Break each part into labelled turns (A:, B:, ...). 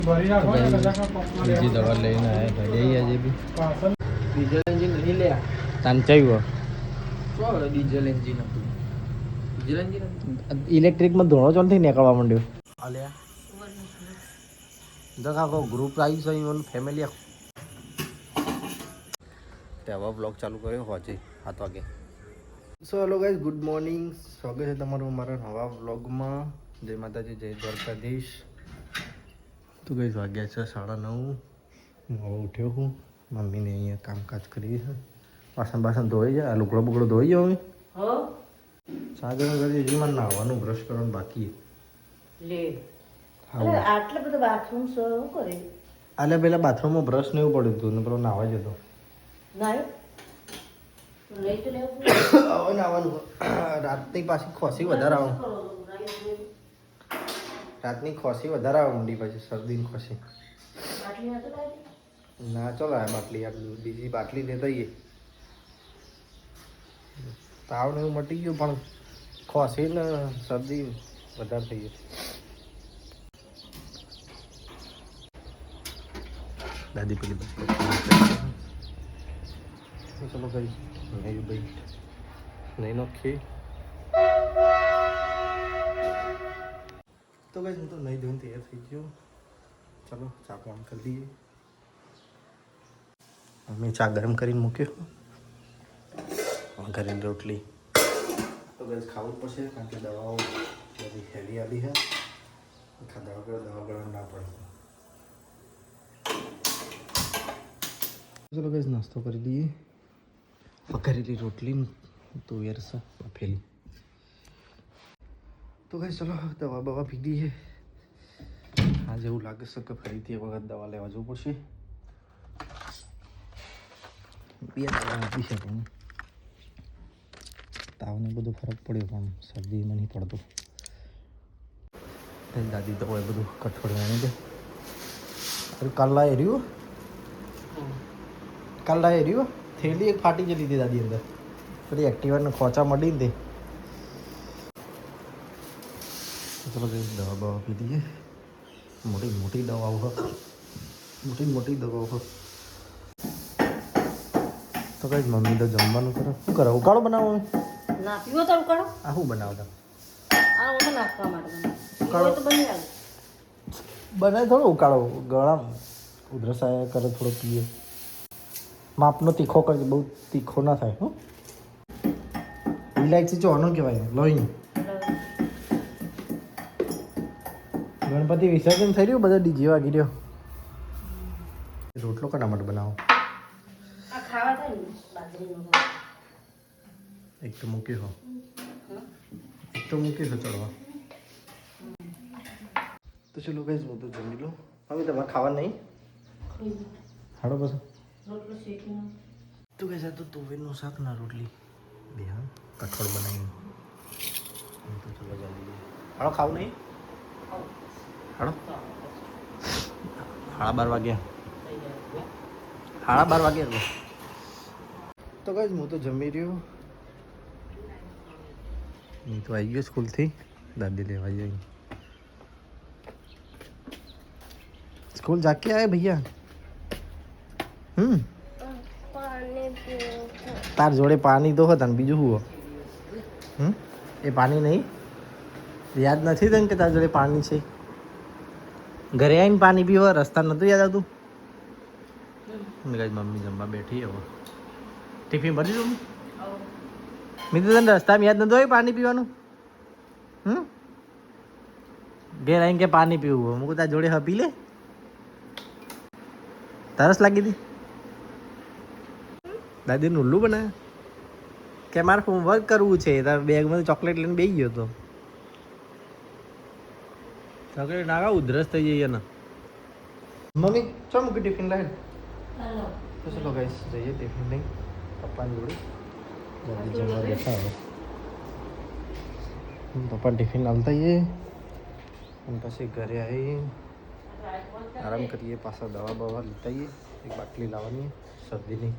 A: બીજી દવા લઈને આવ્યા જઈએ આજે બી ડીઝલ એન્જિન નહીં લે ચાંચાયું ડીઝલ એન્જિન હતું ડીઝલ એન્જિન ઇલેક્ટ્રિકમાં ધોળો ચોથી નીકળવા માંડ્યો અલ્યા જો કાકો ગ્રુપ આવી છે ઇવન ફેમિલી તેવા બ્લોગ ચાલુ કર્યો હોજે 7 વાગે so hello guys good morning સ્વાગત છે તમારું મારા નવા વ્લોગમાં જય માતાજી જય દ્વારકાધીશ તો ગાઈઝ વાગ્યા છે 9:30 હું હવે ઉઠ્યો હું મમ્મીને અહીંયા કામકાજ કરી છે વાસણ ધોઈ જાય આ લુગડો બુગડો ધોઈ જાવ અમે ચા ગરમ કરી હજી મને નાહવાનું બ્રશ કરવાનું બાકી
B: લે આટલા બધા બાથરૂમ શું કરે
A: આલે પેલા બાથરૂમમાં બ્રશ ને એવું પડ્યું હતું ને પેલો નાહવા જતો
B: નાય લઈ તો લેવું
A: હવે નાહવાનું રાતની પાછી ખોસી વધારે આવું રાતની ખોસી વધારે આવે ઊંડી પછી શરદીની ખોસી ના ચલો આ બાટલી આપણી બીજી બાટલી લેતા આવીએ તાવ ને એવું મટી ગયું પણ ખોસી ને શરદી વધારે થઈ ગઈ દાદી પેલી બસ ચલો ભાઈ નહીં ભાઈ નહીં નોખી તો ભાઈ હું તો નહીં ધોઈને તૈયાર થઈ ગયો ચલો ચા પાણી કરી દઈએ મેં ચા ગરમ કરીને મૂક્યો ઘરેની રોટલી તો ભાઈ ખાવું પડશે કારણ કે દવાઓ બધી હેવી આવી છે ખાધા વગર દવા ગળવા ના પડે ચલો ભાઈ નાસ્તો કરી દઈએ વઘારેલી રોટલી તુવેર છે બફેલી તો ભાઈ ચલો દવા બવા પીધી છે આજે એવું લાગે છે કે ફરીથી એક વખત દવા લેવા જવું પડશે બે દવા આપી છે પણ તાવને બધો ફરક પડ્યો પણ શરદીમાં નહીં પડતો દાદી તો હોય બધું કઠોળ આણી દે કાલ લાવી રહ્યું થેલી એક ફાટી જતી હતી દાદી અંદર પેલી એક્ટિવાને ખોચા મળી ને ચલો દવા બવા પીધી છે મોટી દવાઓ મોટી દવાઓ તો કઈ મમ્મી તો જમવાનું કરે શું કરે ઉકાળો બનાવો
B: ના પીવો તો ઉકાળો
A: આ શું બનાવતા
B: આ ઓને નાખવા માટે ઉકાળો તો બની આવે
A: બનાય થોડો ઉકાળો ગળા ઉધરસ આયા કરે થોડો પીએ માપનો તીખો કરજો બહુ તીખો ના થાય હો ઇલાયચી ચોનો કહેવાય લોહી ગણપતિ વિસર્જન થઈ રહ્યું બધા ડીજે વાગી રહ્યો રોટલો કના માટે બનાવો
B: આ ખાવા થાય ને બાજરીનો
A: એક તો મૂક્યો ચડવા તો ચલો ગાઈસ હું તો જમી લો હવે તમારે ખાવા નહીં હાડો બસ
B: રોટલો શેકીનો
A: તું કહે તો તુવેરનું શાક ના રોટલી બે હા કઠોળ બનાવીને તો ચલો જલ્દી હાડો ખાવું નહીં હાડો 12:30 વાગ્યા 12:30 વાગ્યા તો ગાઈસ હું તો જમી રહ્યો હું તો આવી ગયો સ્કૂલથી દાદી લેવા જઈ स्कूल जाके आए भैया तार जोड़े पानी तो होता बीजू हुआ ये पानी नहीं याद नहीं तन के तार जोड़े पानी है घरे आईने पानी पीवा रस्ता नतु याद आतु मम्मी जमवा बैठी है टिफिन भरी दू मैं तो तने रस्ता में याद नतु आई पानी पीवा ઘેર આવીને કે પાણી પીવું હું તાર જોડે હા પી લે તરસ લાગી હતી દાદીને ઉલ્લુ બનાવે કે મારે હોમવર્ક કરવું છે તાર બેગમાં ચોકલેટ લઈને બેસી ગયો હતો ચોકલેટ નાખા ઉધરસ થઈ જઈએ ને મમ્મી ચો મૂકી ટિફિન લાવી તો ચલો ગાઈસ જઈએ ટિફિન લઈ પપ્પાની જોડે જલ્દી જમવા બેઠા હવે પપ્પા ટિફિન આલતા જઈએ અને પછી ઘરે આવી આરામ કરીએ પાછા દવા બવા લેતા આવીએ એક બાટલી લાવવાની શરદીની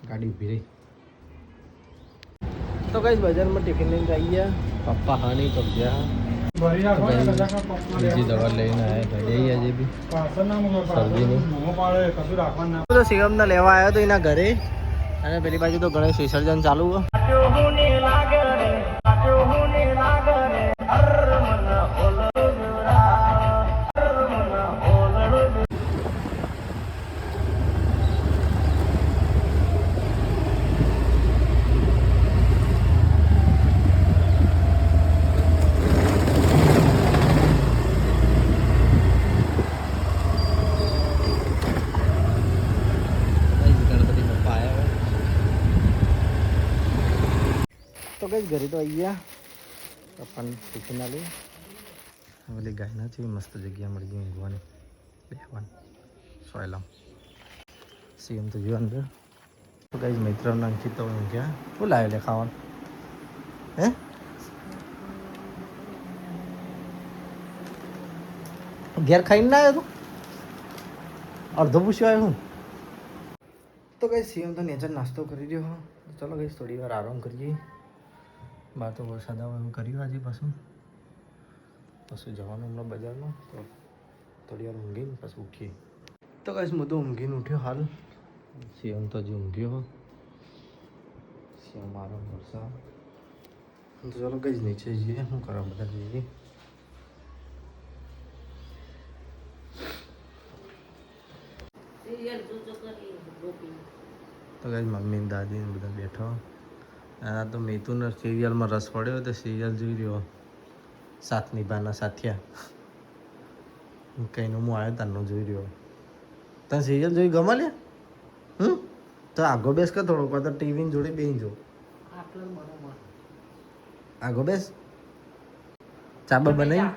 A: ગાડી ઊભી રહી તો કઈ બજારમાં ટિફિન લઈને આવી ગયા પપ્પા હાની તો ગયા બીજી દવા લઈને આવ્યા ઘરે આજે બી શરદીની તો શિવમને લેવા આવ્યો તો એના ઘરે અને પેલી બાજુ તો ગણેશ વિસર્જન ચાલુ હોય તો કઈ ઘરે તો આવી ગયા પપ્પાને ટિફિન આલી ઓલી ગાયના છે મસ્ત જગ્યા મળી ગઈ ઊંઘવાની બેહવાની સોયલામ સીએમ તો જો અંદર તો કઈ મિત્રોના અંકિત તો ઊંઘ્યા શું લાવ્યો લે ખાવાનું હે ઘેર ખાઈને ના આવ્યો તું અડધો પૂછ્યો આવ્યો હું તો કઈ સીએમ તો નેચર નાસ્તો કરી રહ્યો ચલો કઈ થોડી વાર આરામ કરીએ બહાર તો વરસાદ આવે એમ કર્યું આજે પાછું જવાનું હમણાં બજારમાં તો થોડી વાર ઊંઘીને પછી ઉઠીએ તો કઈ હું તો ઊંઘીને ઉઠ્યો હાલ સીએમ તો હજી ઊંઘ્યો સીએમ આરામ કરશે તો ચલો કઈ નીચે જઈએ શું કરવા બધા જઈએ તો કઈ મમ્મી દાદી ને બધા બેઠો આ તો મેતુને સિરિયલમાં રસ પડ્યો તો સિરિયલ જોઈ રહ્યો સાથ નિભાના સાથિયા કઈનું હું આવ્યો તારનું જોઈ રહ્યો તને સિરિયલ જોઈ ગમે લે તો આગો બેસ કે થોડોક તો ટીવીની જોડે બેસી જો આગો બેસ ચાબા બનાવી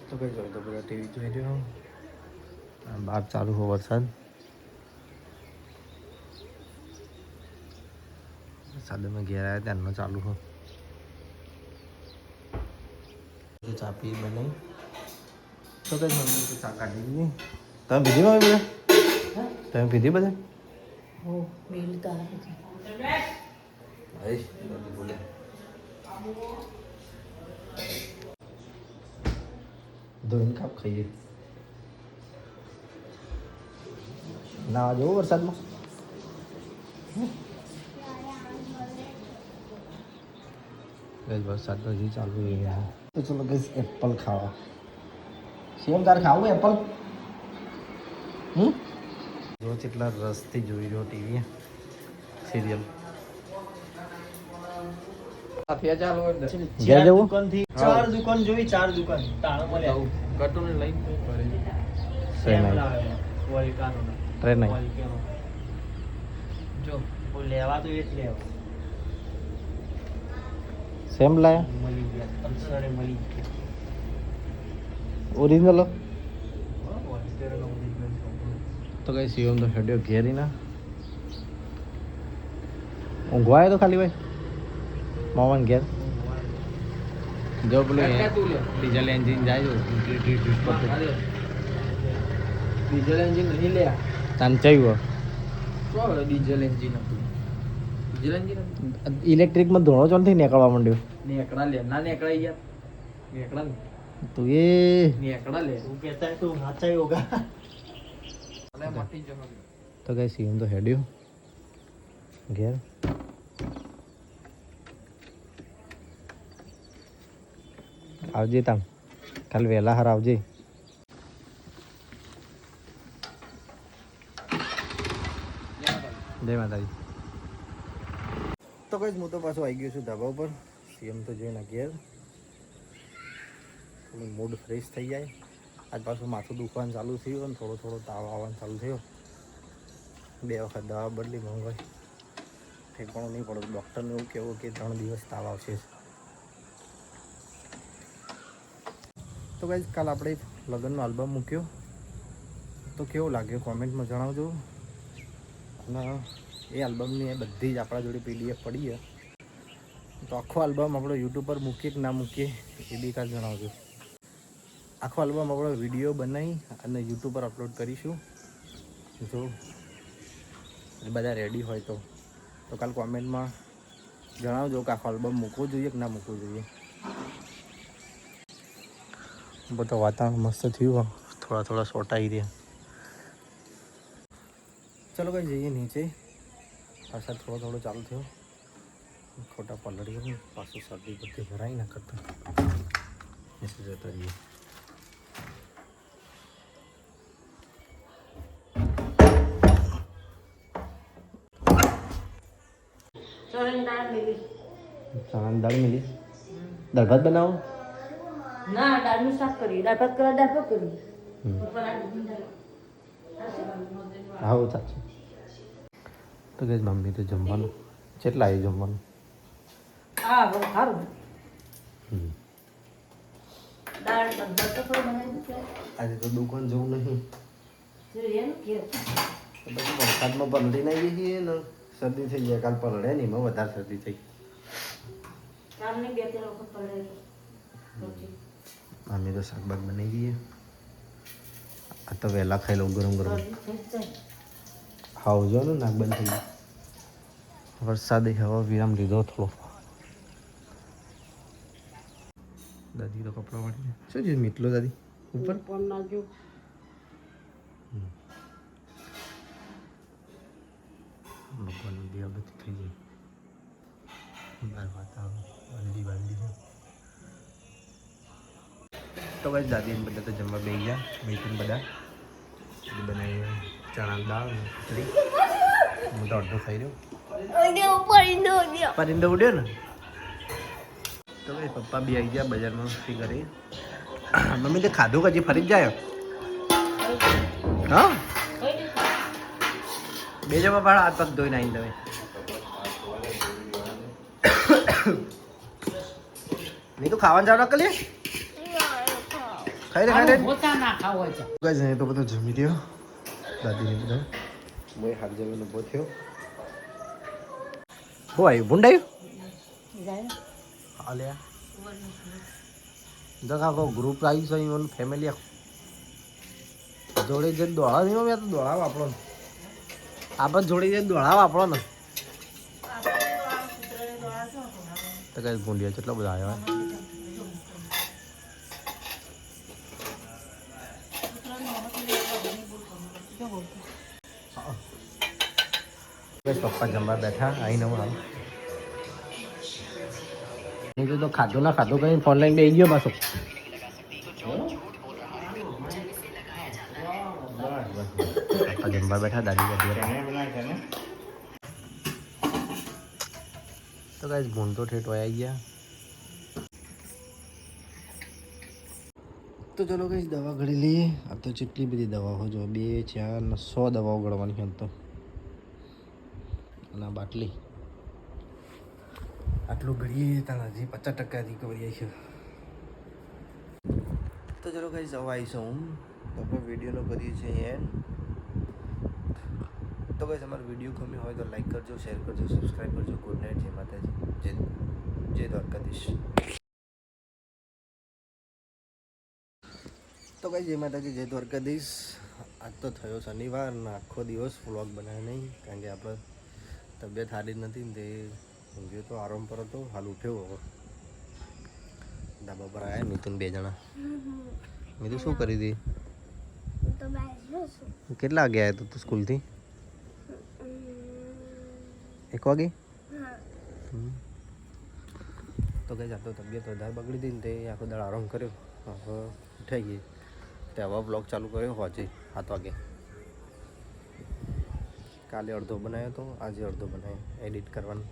A: તો કઈ જોઈ તો બધા ટીવી જોઈ રહ્યો બહાર ચાલુ હો વરસાદ सादे में घेरा है त्यान में चालू हो चा पी बने तो कई मम्मी को चा काटी दी તમે પીધી મમ્મી બધા તમે પીધી બધા
B: हो मिलता है
A: ભાઈ બોલે ધોઈને કાપ ખાઈએ ના જવું વરસાદમાં વરસાદ તો હજી ચાલુ તો ચલો ગઈ એપલ ખાવા સેમ તારે ખાવું એપલ જો કેટલા રસથી જોઈ રહ્યો ટીવી સિરિયલ
C: ચાર દુકાન જોઈ 4 દુકાન તાળો મળ્યા
A: કટોને લઈને ટ્રેન
C: જો લેવા તો એ જ લેવા
A: સેમ લાયા
C: મળી ગયા પલ્સરે મળી
A: ઓરિજિનલ
C: ગયા
A: તો કઈ સીએમ તો હેડ્યો ઘેરી ના ઊંઘવાયો તો ખાલી ભાઈ મામાન ઘેર જો પેલું ડીઝલ એન્જિન જાય
C: ડીઝલ એન્જિન નહીં લે
A: ચાંચાયું
C: ડીઝલ એન્જિન હતું ડીઝલ એન્જિન
A: ઇલેક્ટ્રિકમાં ધોળો ચોલથી નીકળવા માંડ્યો
C: નેકડા લે ના નેકડા યાર નેકડા ને
A: તું એ
C: નેકડા લે હું કહેતા હે તું સાચા યોગા અલે મટી જો
A: તો કઈ સીએમ તો હેડ્યો ઘેર આવજે તામ કાલ વહેલા હાર આવજે જય માતાજી તો કઈ હું તો પાછો આવી ગયો છું ધાબા ઉપર સીએમ તો જોઈને ઘેર થોડું મૂડ ફ્રેશ થઈ જાય આજ પાછું માથું દુખવાનું ચાલુ થયું અને થોડો થોડો તાવ આવવાનું ચાલુ થયો 2 વખત દવા બદલી મંગાવી ઠેકાણું નહીં પડે ડૉક્ટરને એવું કહેવું કે 3 દિવસ તાવ આવશે તો ગાઈઝ કાલ આપણે લગ્નનો આલ્બમ મૂક્યો તો કેવો લાગ્યો કોમેન્ટમાં જણાવજો અને એ આલ્બમની એ બધી જ આપણા જોડે PDF પડી છે તો આખો આલ્બમ આપણે યુટ્યુબ પર મૂકીએ કે ના મૂકીએ એ બી કાલ જણાવજો આખો આલ્બમ આપણે વિડીયો બનાવી અને યુટ્યુબ પર અપલોડ કરીશું જો બધા રેડી હોય તો તો કાલ કોમેન્ટમાં જણાવજો કે આખો આલ્બમ મૂકવો જોઈએ કે ના મૂકવું જોઈએ. બધું વાતાવરણ મસ્ત થયું, થોડા થોડા શોર્ટ આવી રહ્યા. ચલો કઈ જઈએ નીચે. વરસાદ થોડો થોડો ચાલુ થયો, ખોટા પલળીએ પાછું શરદી બધી ભરાઈ ના કરતા નીચે જતા રહીએ.
B: ચણાની દાળ મેલી.
A: ચણાની દાળ મિલી. દાળ ભાત બનાવો.
B: ના, દાળનું શાક કરી. દાળ ભાત કરવા દાળ ભાત કરી.
A: હા સાચું. તો કે મમ્મી તો જમવાનું કેટલા આવી જમવાનું.
B: હા બહુ સારું.
A: હમ.
B: દાળ ભાત તો થોડું બનાવી દીધું.
A: આજે તો દુકાન જવું નહીં.
B: જોઈએ ને કે
A: તો પછી વરસાદમાં પલળી ના જઈએ ને શરદી થઈ જાય. કાલ પલળે નહીં, એમાં વધારે શરદી થઈ.
B: કાલની 2-3 વખત પડે.
A: અમે તો શાકભાગ બનાવી દઈએ. આ તો વહેલા ખાઈ લઉં ગરમ ગરમ. ખાવું જો ને નાક બંધ થઈ ગયું. વરસાદે હવા વિરામ લીધો થોડો. દાદી તો કપડાં વાળી શું છે મીટલો દાદી ઉપર
B: પણ નાજો.
A: ભગવાનની દયા બધી થઈ જાય. બહાર વાતાવરણ વાંધી વાંધી છે. તો ભાઈ દાદી બધા તો જમવા બેસી ગયા. બેસીને બધા બનાવી ચણાની દાળ ને ખીચડી. હું તો અડધો ખાઈ રહ્યો. પરિંદો ઉડ્યો ને. તો ભાઈ પપ્પા બી આવી ગયા બજારમાં મસ્તી કરી. મમ્મી તે ખાધું કે હજી ફરી જ જાય. હા બે જવા ભાડા હાથ પગ ધોઈને આવીને તમે. નહીં તો ખાવાનું જાવ કરી ખાઈ રે ખાઈ રે. ગાઈસ તો બધો જમી રહ્યો દાદીને બધા. હું હાથ જમીને ઊભો થયો. હું આવ્યું ભૂંડાયું હાલ્યા જગા આખો ગ્રુપ આવી છે એનું ફેમિલી આખું જોડે જઈને દોડાવ નહીં મેં તો દોડાવ આપણો આપણે જોડે જઈને દોડાવ આપણો ને. તો કઈ ભૂંડિયા કેટલા બધા આવ્યા. પપ્પા જમવા બેઠા આવીને હું આવું. નહીં તો ખાધું ના ખાધું કઈ ફોન લઈને બેસી ગયો પાછો. પપ્પા જમવા બેઠા દાદી બધી. તો કઈ ભૂંડ તો ઠેઠ આવી ગયા. તો ચલો કઈ દવા ગળી લઈએ. આ તો જેટલી બધી દવાઓ જો 2, 4 ને 100 દવાઓ ગળવાની છે તો. અને બાટલી આટલું ગળીએ ત્યાં હજી 50% રિકવરી આવી છે. તો ચલો કઈ જવા આવીશું હું. તો આપણે વિડીયોનો કરીએ છીએ એન્ડ. તો કઈ અમારો વિડીયો ગમ્યો હોય તો લાઈક કરજો, શેર કરજો, સબસ્ક્રાઈબ કરજો. Good night. જય માતાજી, જય દ્વારકાધીશ. તો કઈ જય માતાજી, જય દ્વારકાધીશ. આજ તો થયો શનિવાર ને આખો દિવસ વ્લોગ બનાવ્યો નહીં કારણ કે આપણે તબિયત સારી નથી ને તે ઊંઘ્યો તો આરામ પર હતો. હાલ ઉઠ્યો હવે ધાબા પર આવ્યા મિથુન 2 જણા. મિથુન શું કરી હતી? કેટલા વાગે આવ્યો તું સ્કૂલથી? 1 વાગે. તો કઈ જાતો તબિયત વધારે બગડી હતી ને તે આખો દાડ આરામ કર્યો. હવે ઉઠાઈ ગઈ તે હવે બ્લોગ ચાલુ કર્યો હોજે 7 વાગે. કાલે અડધો બનાવ્યો હતો, આજે અડધો બનાવ્યો. એડિટ કરવાની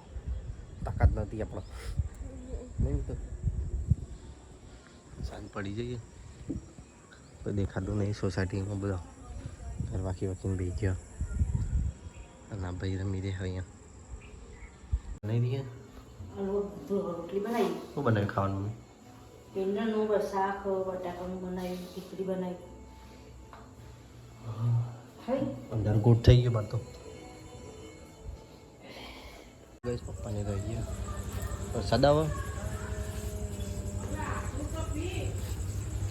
A: તાકાત નથી આપણે. નહીં તો સાંજ પડી જઈએ કોઈ દેખાતું નહીં. સોસાયટીમાં બધા ઘર વાંકી વાંકીને બેસી ગયા. અને આ ભાઈ રમી રહ્યા અહીંયા નહીં રહ્યા.
B: રોટલી બનાવી.
A: શું બનાવ્યું ખાવાનું?
B: ભીંડાનું શાક, બટાકાનું બનાવ્યું, ખીચડી બનાવી.
A: અંદર ગોટ થઈ ગયો બાર તો. ગઈશ પપ્પાને તો આવી ગયા. વરસાદ આવે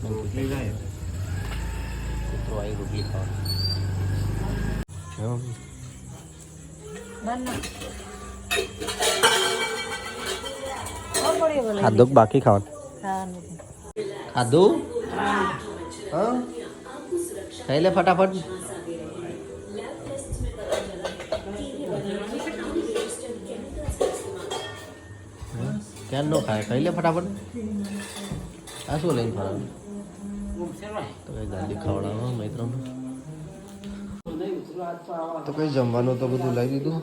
A: રોટલી જાય કૂતરો આવી રોટલી ખાવા. ખાધું કે બાકી ખાવાનું
B: ખાવાનું
A: ખાધું હા ખાઈ લે ફટાફટ ક્યાં નો ખાય ખાઈ લે ફટાફટ આ શું લઈને ફરવાનું તો કઈ જલ્દી ખવડાવો મિત્રોને તો કઈ જમવાનું તો બધું લઈ દીધું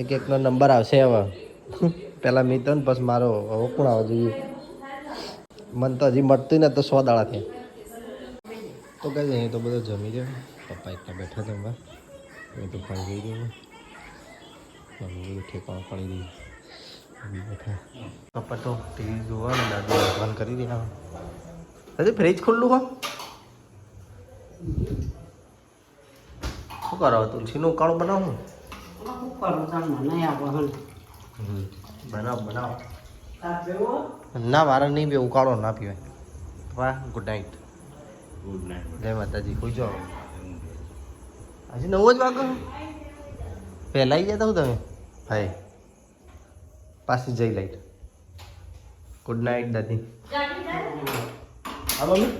A: એક એકનો નંબર આવશે હવે પેલા મિત્ર ને પછી મારો હવે કોણ આવે જોઈએ મને તો હજી મળતું ને તો 100 દાડા થયા તો કઈ અહીં તો બધું જમી રહ્યો પપ્પા એકલા બેઠા જમવા એ તો ખાઈ ગઈ રહ્યું મમ્મી બધું ઠેકાણું પડી ગયું બેઠા પપ્પા તો ટીવી જોવા ને દાદુ બંધ કરી રહ્યા હજી ફ્રીજ ખુલ્લું હોય શું કરો તુલસીનો ઉકાળો બનાવું બનાવ બનાવ ના મારે નહીં બે ઉકાળો ના પીવાય વાહ ગુડ નાઇટ જય માતાજી કોઈ જાઓ હજી 9 જ વાગે પહેલા આવી જતા હું તમે ભાઈ પાછી જઈ લાઈટ ગુડ નાઇટ દાદી હા મમ્મી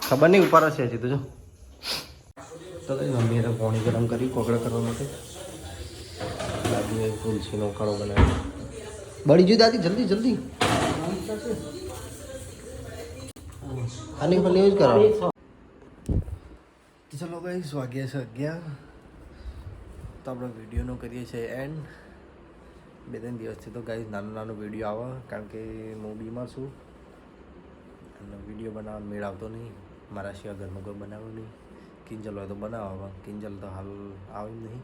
A: ખબર નહીં ઉપર હશે હજી તો જો તો કઈ મમ્મીએ તો પાણી ગરમ કરી કોકડા કરવા માટે દાદીએ તુલસીનો ઉકાળો બનાવ્યો બળી ગયું દાદી જલ્દી જલ્દી આની પર યુઝ કરાવો ચલો ગાઈસ વાગ્યા છે 11 તો આપણે વિડીયોનો કરીએ છીએ એન્ડ 2-3 દિવસથી તો ગાઈસ નાનો વિડીયો આવે કારણ કે હું બીમાર છું અને વિડીયો બનાવવાનો મેળ આવતો નહીં મારા સિવાય ઘરમાં કોઈ બનાવ્યું નહીં કિંજલ હોય તો બનાવવા કિંજલ તો હાલ આવી નહીં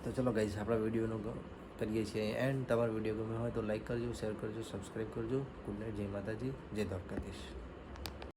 A: તો ચલો ગાઈસ આપણા વિડીયોનો કરીએ છીએ એન્ડ તમારો વિડીયો ગમે હોય તો લાઈક કરજો શેર કરજો સબસ્ક્રાઈબ કરજો ગુડ નાઇટ જય માતાજી જય દ્વારકાધીશ